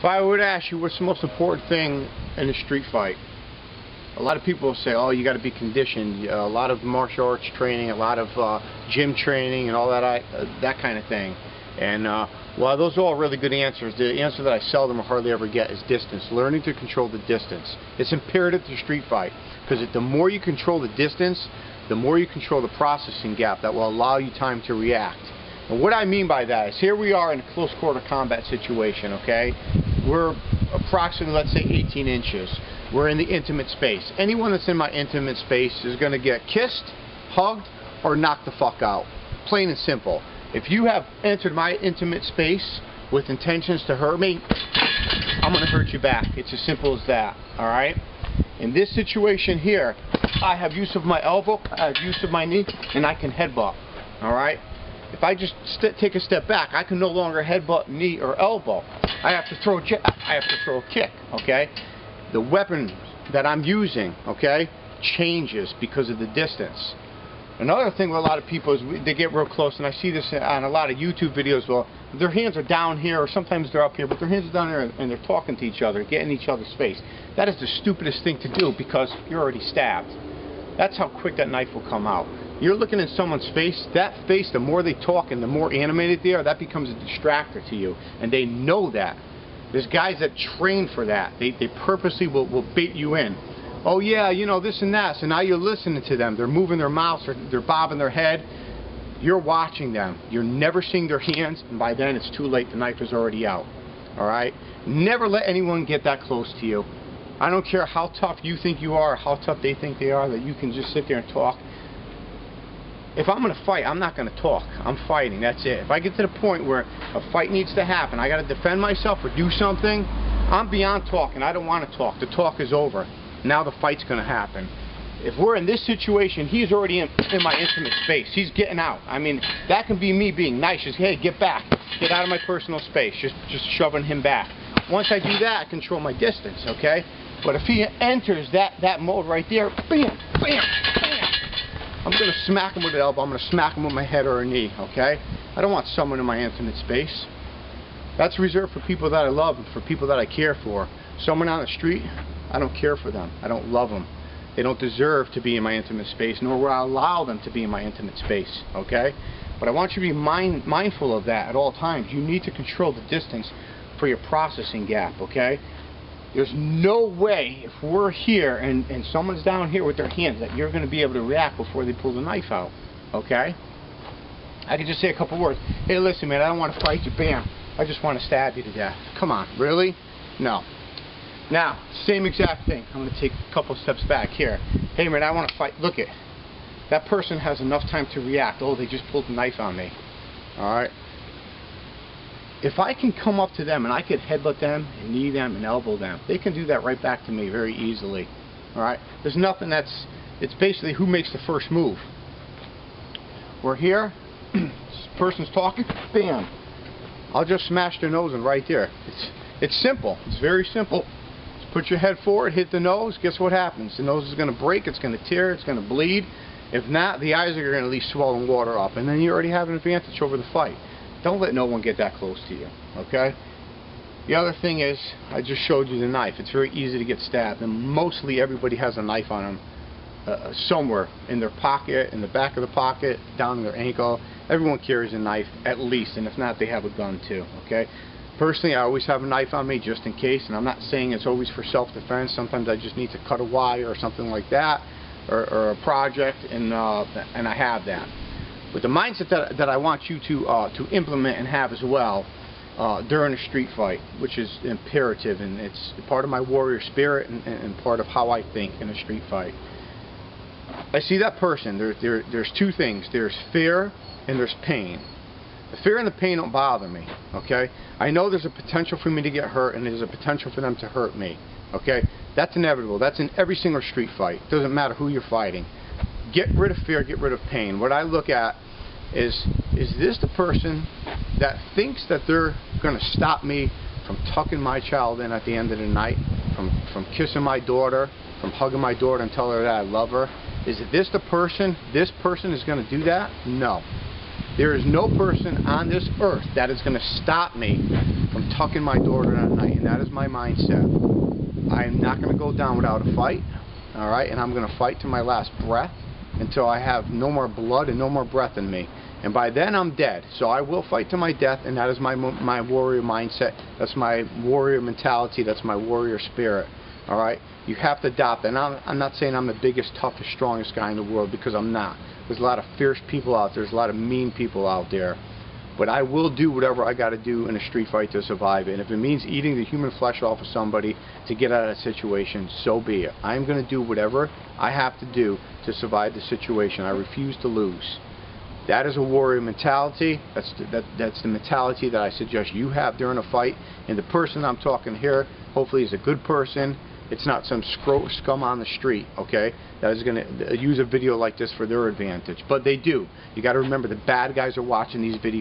If I were to ask you what's the most important thing in a street fight, a lot of people will say, oh, you got to be conditioned. A lot of martial arts training, a lot of gym training and all that kind of thing. And while those are all really good answers, the answer that I seldom or hardly ever get is distance. Learning to control the distance. It's imperative to street fight, because the more you control the distance, the more you control the processing gap that will allow you time to react. And what I mean by that is, here we are in a close quarter combat situation, okay? We're approximately, let's say, 18 inches. We're in the intimate space. Anyone that's in my intimate space is going to get kissed, hugged, or knocked the fuck out. Plain and simple. If you have entered my intimate space with intentions to hurt me, I'm going to hurt you back. It's as simple as that, alright? In this situation here, I have use of my elbow, I have use of my knee, and I can headbutt, alright? If I just take a step back, I can no longer headbutt, knee, or elbow. I have to throw a kick, okay? The weapon that I'm using, okay, changes because of the distance. Another thing with a lot of people is they get real close, and I see this on a lot of YouTube videos. Well, their hands are down here, or sometimes they're up here, but their hands are down here, and they're talking to each other, getting each other's face. That is the stupidest thing to do, because you're already stabbed. That's how quick that knife will come out. You're looking in someone's face, that face, the more they talk and the more animated they are, that becomes a distractor to you. And they know that. There's guys that train for that. They purposely will bait you in. Oh yeah, you know, this and that. So now you're listening to them. They're moving their mouths, or they're bobbing their head. You're watching them. You're never seeing their hands, and by then it's too late. The knife is already out. Alright? Never let anyone get that close to you. I don't care how tough you think you are, or how tough they think they are, that you can just sit there and talk. If I'm going to fight, I'm not going to talk. I'm fighting. That's it. If I get to the point where a fight needs to happen, I got to defend myself or do something, I'm beyond talking. I don't want to talk. The talk is over. Now the fight's going to happen. If we're in this situation, he's already in my intimate space. He's getting out. I mean, that can be me being nice. Just, hey, get back. Get out of my personal space. Just shoving him back. Once I do that, I control my distance, okay? But if he enters that mode right there, bam, bam, bam, I'm going to smack him with an elbow. I'm going to smack him with my head or a knee, okay? I don't want someone in my intimate space. That's reserved for people that I love and for people that I care for. Someone on the street, I don't care for them. I don't love them. They don't deserve to be in my intimate space, nor will I allow them to be in my intimate space, okay? But I want you to be mindful of that at all times. You need to control the distance for your processing gap, okay? There's no way, if we're here and someone's down here with their hands, that you're going to be able to react before they pull the knife out, okay? I can just say a couple words. Hey, listen, man, I don't want to fight you. Bam. I just want to stab you to death. Come on, really? No. Now, same exact thing. I'm going to take a couple steps back here. Hey, man, I want to fight. Look it. That person has enough time to react. Oh, they just pulled the knife on me. All right? If I can come up to them and I could headbutt them and knee them and elbow them, they can do that right back to me very easily. Alright? There's nothing it's basically who makes the first move. We're here, this person's talking, bam. I'll just smash their nose in right there. It's simple. It's very simple. Just put your head forward, hit the nose, guess what happens? The nose is going to break, it's going to tear, it's going to bleed. If not, the eyes are going to at least swell and water up, and then you already have an advantage over the fight. Don't let no one get that close to you, okay? The other thing is, I just showed you the knife. It's very easy to get stabbed, and mostly everybody has a knife on them somewhere, in their pocket, in the back of the pocket, down their ankle. Everyone carries a knife, at least, and if not, they have a gun too, okay? Personally, I always have a knife on me just in case, and I'm not saying it's always for self-defense. Sometimes I just need to cut a wire or something like that, or a project, and I have that. But the mindset that I want you to implement and have as well during a street fight, which is imperative, and it's part of my warrior spirit and part of how I think in a street fight. I see that person. There's two things. There's fear and there's pain. The fear and the pain don't bother me, okay? I know there's a potential for me to get hurt, and there's a potential for them to hurt me, okay? That's inevitable. That's in every single street fight. It doesn't matter who you're fighting. Get rid of fear, get rid of pain. What I look at is this the person that thinks that they're going to stop me from tucking my child in at the end of the night, from kissing my daughter, from hugging my daughter and telling her that I love her? Is this the person? This person is going to do that? No. There is no person on this earth that is going to stop me from tucking my daughter in at night, and that is my mindset. I am not going to go down without a fight, all right? And I'm going to fight to my last breath until I have no more blood and no more breath in me. And by then I'm dead. So I will fight to my death, and that is my warrior mindset. That's my warrior mentality. That's my warrior spirit. All right? You have to adopt it. And I'm not saying I'm the biggest, toughest, strongest guy in the world, because I'm not. There's a lot of fierce people out there. There's a lot of mean people out there. But I will do whatever I got to do in a street fight to survive it. And if it means eating the human flesh off of somebody to get out of that situation, so be it. I'm going to do whatever I have to do to survive the situation. I refuse to lose. That is a warrior mentality. That's the mentality that I suggest you have during a fight. And the person I'm talking here, hopefully, is a good person. It's not some scum on the street, okay, that is going to use a video like this for their advantage. But they do. You got to remember, the bad guys are watching these videos.